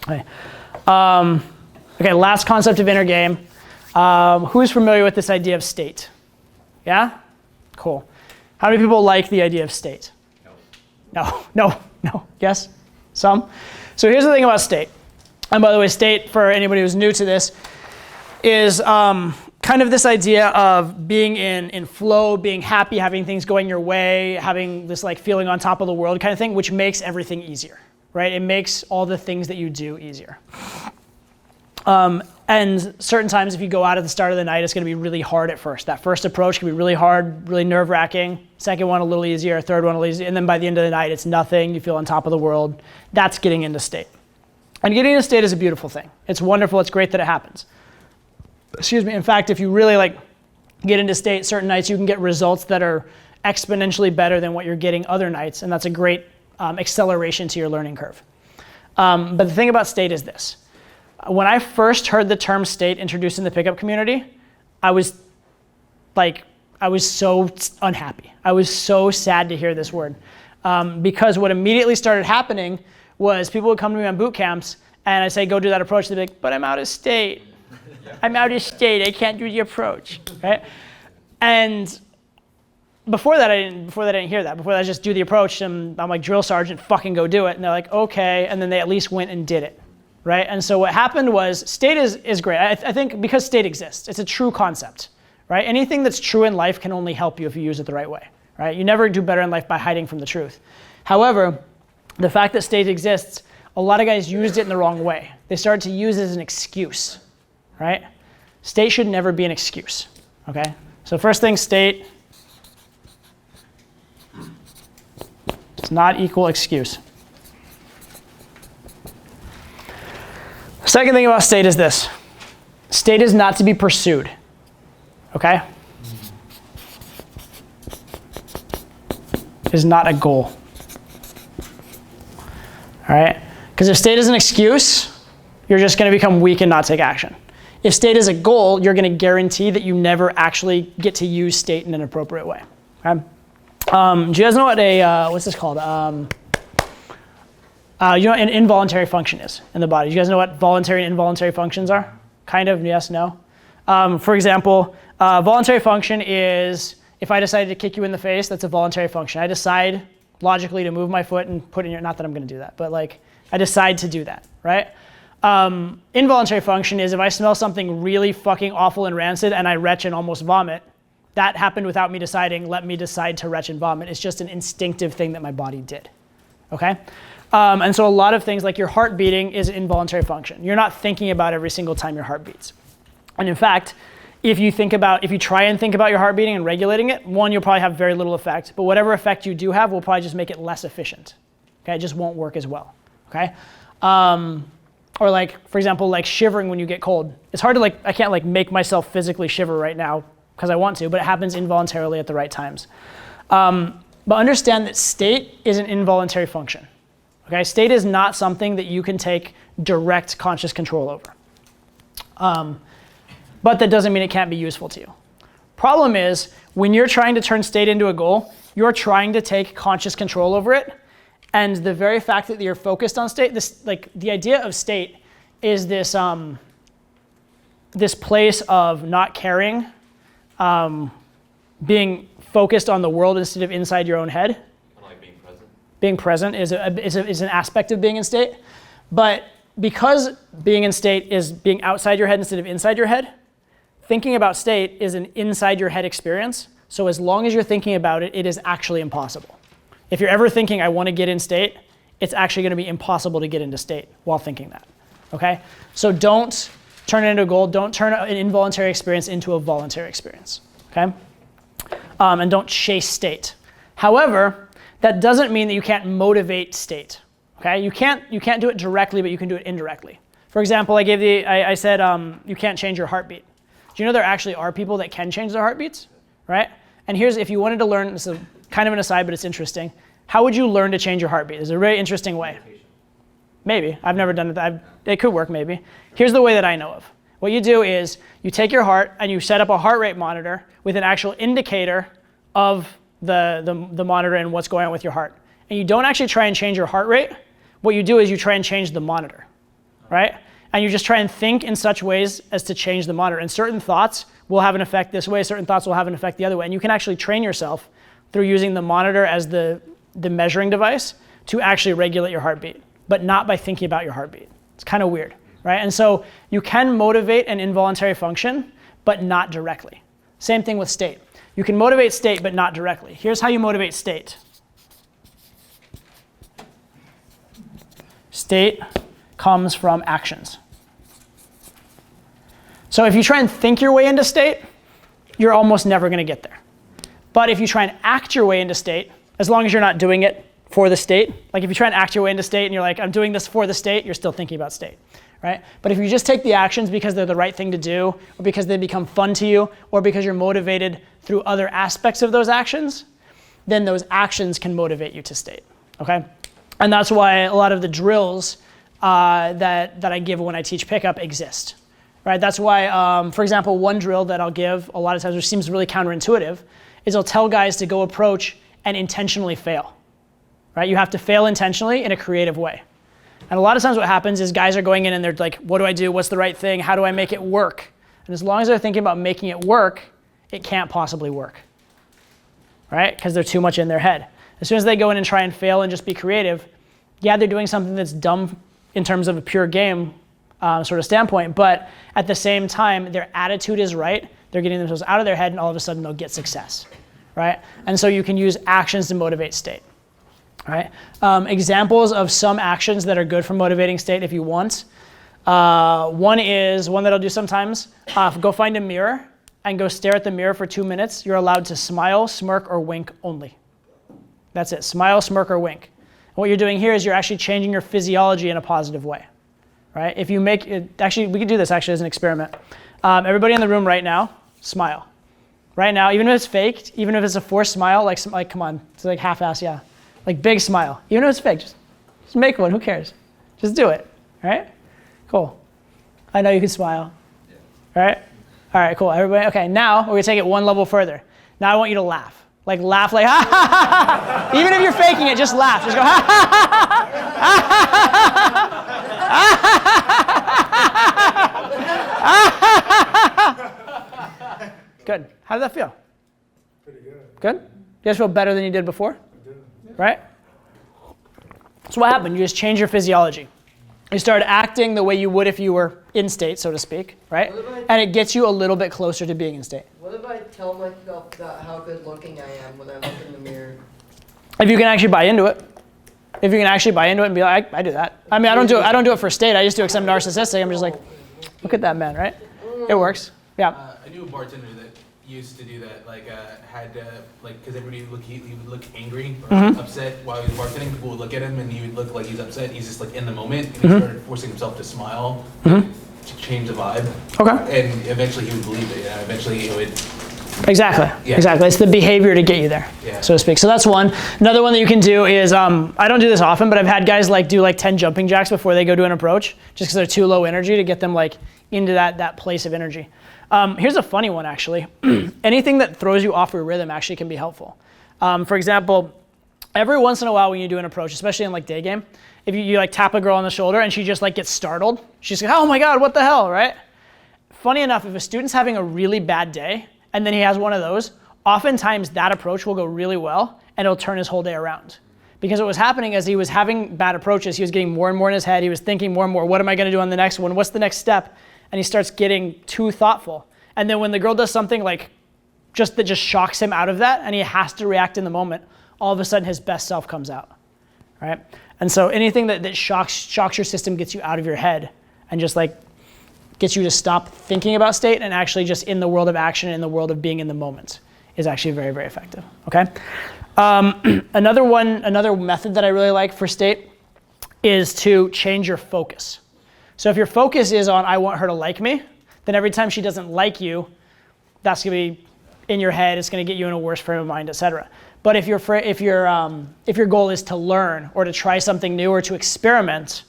Okay. Okay, last concept of inner game. Who's familiar with this idea of state? Yeah? Cool. How many people like the idea of state? No. Yes? Some? So here's the thing about state. And by the way, state, for anybody who's new to this, is kind of this idea of being in flow, being happy, having things going your way, having this like feeling on top of the world kind of thing, which makes everything easier, right? It makes all the things that you do easier. And certain times if you go out at the start of the night, it's going to be really hard at first. That first approach can be really hard, really nerve-wracking. Second one a little easier, third one a little easier, and then by the end of the night, it's nothing. You feel on top of the world. That's getting into state. And getting into state is a beautiful thing. It's wonderful. It's great that it happens. Excuse me. In fact, if you really like get into state certain nights, you can get results that are exponentially better than what you're getting other nights, and that's a great acceleration to your learning curve. But the thing about state is this. When I first heard the term state introduced in the pickup community, I was so unhappy. I was so sad to hear this word. Because what immediately started happening was people would come to me on boot camps and I'd say, go do that approach. They'd be like, but I'm out of state. I'm out of state. I can't do the approach, right? And before that, I didn't hear that. Before that, I just do the approach and I'm like, drill sergeant, fucking go do it. And they're like, okay. And then they at least went and did it. Right? And so what happened was state is great. I think because state exists, it's a true concept, right? Anything that's true in life can only help you if you use it the right way, right? You never do better in life by hiding from the truth. However, the fact that state exists, a lot of guys used it in the wrong way. They started to use it as an excuse, right? State should never be an excuse, okay? So first thing, state does not equal excuse. Second thing about state is this. State is not to be pursued, okay? It is not a goal, all right? Because if state is an excuse, you're just going to become weak and not take action. If state is a goal, you're going to guarantee that you never actually get to use state in an appropriate way, okay? Do you guys know what what's this called? You know what an involuntary function is in the body? Do you guys know what voluntary and involuntary functions are? Kind of, yes, no? For example, voluntary function is if I decided to kick you in the face, that's a voluntary function. I decide logically to move my foot and put in your, not that I'm gonna do that, but like I decide to do that, right? Involuntary function is if I smell something really fucking awful and rancid and I retch and almost vomit, that happened without me deciding, let me decide to retch and vomit. It's just an instinctive thing that my body did, okay? And so a lot of things like your heart beating is an involuntary function. You're not thinking about every single time your heart beats. And in fact, if you try and think about your heart beating and regulating it, one, you'll probably have very little effect, but whatever effect you do have will probably just make it less efficient. Okay, it just won't work as well, okay? Or like, for example, like shivering when you get cold. It's hard to I can't make myself physically shiver right now because I want to, but it happens involuntarily at the right times. But understand that state is an involuntary function. Okay, state is not something that you can take direct conscious control over. But that doesn't mean it can't be useful to you. Problem is, when you're trying to turn state into a goal, you're trying to take conscious control over it. And the very fact that you're focused on state, the idea of state is this, this place of not caring, being focused on the world instead of inside your own head. Being present is an aspect of being in state. But because being in state is being outside your head instead of inside your head, thinking about state is an inside your head experience. So as long as you're thinking about it, it is actually impossible. If you're ever thinking, I want to get in state, it's actually going to be impossible to get into state while thinking that, okay? So don't turn it into a goal. Don't turn an involuntary experience into a voluntary experience, okay? And don't chase state. However, that doesn't mean that you can't motivate state, okay? You can't do it directly, but you can do it indirectly. For example, I said you can't change your heartbeat. Do you know there actually are people that can change their heartbeats, right? And here's, if you wanted to learn, this is kind of an aside, but it's interesting. How would you learn to change your heartbeat? It's a very interesting way. Maybe, I've never done it. It could work maybe. Here's the way that I know of. What you do is you take your heart and you set up a heart rate monitor with an actual indicator of the monitor and what's going on with your heart. And you don't actually try and change your heart rate. What you do is you try and change the monitor. right? And you just try and think in such ways as to change the monitor. And certain thoughts will have an effect this way, certain thoughts will have an effect the other way. And you can actually train yourself through using the monitor as the measuring device to actually regulate your heartbeat, but not by thinking about your heartbeat. It's kind of weird, right? And so you can motivate an involuntary function, but not directly. Same thing with state. You can motivate state, but not directly. Here's how you motivate state. State comes from actions. So if you try and think your way into state, you're almost never going to get there. But if you try and act your way into state, as long as you're not doing it for the state, like if you try and act your way into state and you're like, I'm doing this for the state, you're still thinking about state, right? But if you just take the actions because they're the right thing to do, or because they become fun to you, or because you're motivated through other aspects of those actions, then those actions can motivate you to state, okay? And that's why a lot of the drills that I give when I teach pickup exist, right? That's why, for example, one drill that I'll give a lot of times, which seems really counterintuitive, is I'll tell guys to go approach and intentionally fail, right? You have to fail intentionally in a creative way. And a lot of times what happens is guys are going in and they're like, what do I do? What's the right thing? How do I make it work? And as long as they're thinking about making it work, it can't possibly work, right? Because they're too much in their head. As soon as they go in and try and fail and just be creative, yeah, they're doing something that's dumb in terms of a pure game sort of standpoint, but at the same time, their attitude is right. They're getting themselves out of their head and all of a sudden they'll get success, right? And so you can use actions to motivate state, right? Examples of some actions that are good for motivating state if you want. One is, one that I'll do sometimes, go find a mirror and go stare at the mirror for 2 minutes. You're allowed to smile, smirk, or wink only. That's it, smile, smirk, or wink. And what you're doing here is you're actually changing your physiology in a positive way, right? If you make it, actually, we could do this actually as an experiment. Everybody in the room right now, smile. Right now, even if it's faked, even if it's a forced smile, like come on, it's like half-ass, yeah. Like big smile, even if it's fake, just make one, who cares? Just do it, all right? Cool. I know you can smile, all right? All right, cool, everybody, okay, now we're gonna take it one level further. Now I want you to laugh. Like laugh like, ha ha ha ha. Even if you're faking it, just laugh. Just go, ha ha ha ha. Good. How did that feel? Pretty good. Good? You guys feel better than you did before? I do. Right? So what happened? You just change your physiology. You start acting the way you would if you were in state, so to speak, right? And it gets you a little bit closer to being in state. What if I tell myself that how good looking I am when I look in the mirror? If you can actually buy into it. If you can actually buy into it and be like, I do that. I mean, I don't do it for state. I just do it because I'm narcissistic. I'm just like, look at that man, right? It works. Yeah. I knew a bartender that used to do that. Like, because everybody he would look angry or upset while he was bartending. People would look at him and he would look like he's upset. He's just like in the moment. And he started forcing himself to smile to change the vibe. Okay. And eventually he would believe it. And eventually it would. Exactly. Yeah. Exactly. It's the behavior to get you there, so to speak. So that's one. Another one that you can do is, I don't do this often, but I've had guys like do like 10 jumping jacks before they go to an approach, just because they're too low energy to get them like into that place of energy. Here's a funny one actually. Anything that throws you off your rhythm actually can be helpful. For example, every once in a while when you do an approach, especially in like day game, if you like tap a girl on the shoulder and she just like gets startled, she's like, oh my God, what the hell, right? Funny enough, if a student's having a really bad day and then he has one of those, oftentimes that approach will go really well and it'll turn his whole day around. Because what was happening as he was having bad approaches, he was getting more and more in his head, he was thinking more and more, what am I gonna do on the next one? What's the next step? And he starts getting too thoughtful. And then when the girl does something like that just shocks him out of that and he has to react in the moment, all of a sudden his best self comes out, right? And so anything that shocks your system, gets you out of your head and just like gets you to stop thinking about state and actually just in the world of action, in the world of being in the moment is actually very, very effective, okay? Another method that I really like for state is to change your focus. So if your focus is on, I want her to like me, then every time she doesn't like you, that's gonna be in your head, it's gonna get you in a worse frame of mind, et cetera. But if your goal is to learn or to try something new or to experiment,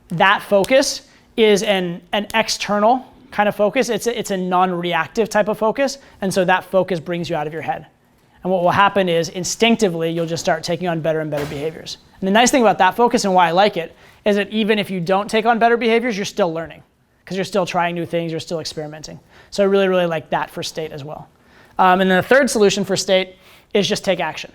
that focus is an external kind of focus. It's a non-reactive type of focus, and so that focus brings you out of your head. And what will happen is instinctively, you'll just start taking on better and better behaviors. And the nice thing about that focus and why I like it is that even if you don't take on better behaviors, you're still learning because you're still trying new things, you're still experimenting. So I really, really like that for state as well. And then the third solution for state is just take action.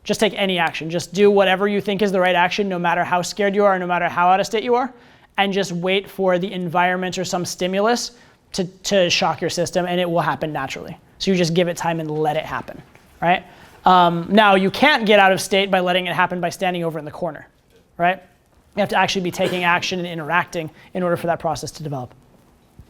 Just take any action. Just do whatever you think is the right action, no matter how scared you are, no matter how out of state you are, and just wait for the environment or some stimulus to shock your system, and it will happen naturally. So you just give it time and let it happen, right? Now, you can't get out of state by letting it happen by standing over in the corner, right? You have to actually be taking action and interacting in order for that process to develop.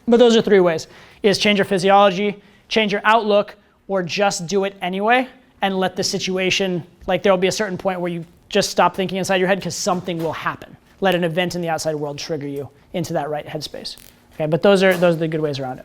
But those are 3 ways, is change your physiology, change your outlook, or just do it anyway and let the situation, like there'll be a certain point where you just stop thinking inside your head because something will happen. Let an event in the outside world trigger you into that right headspace. Okay, but those are the good ways around it.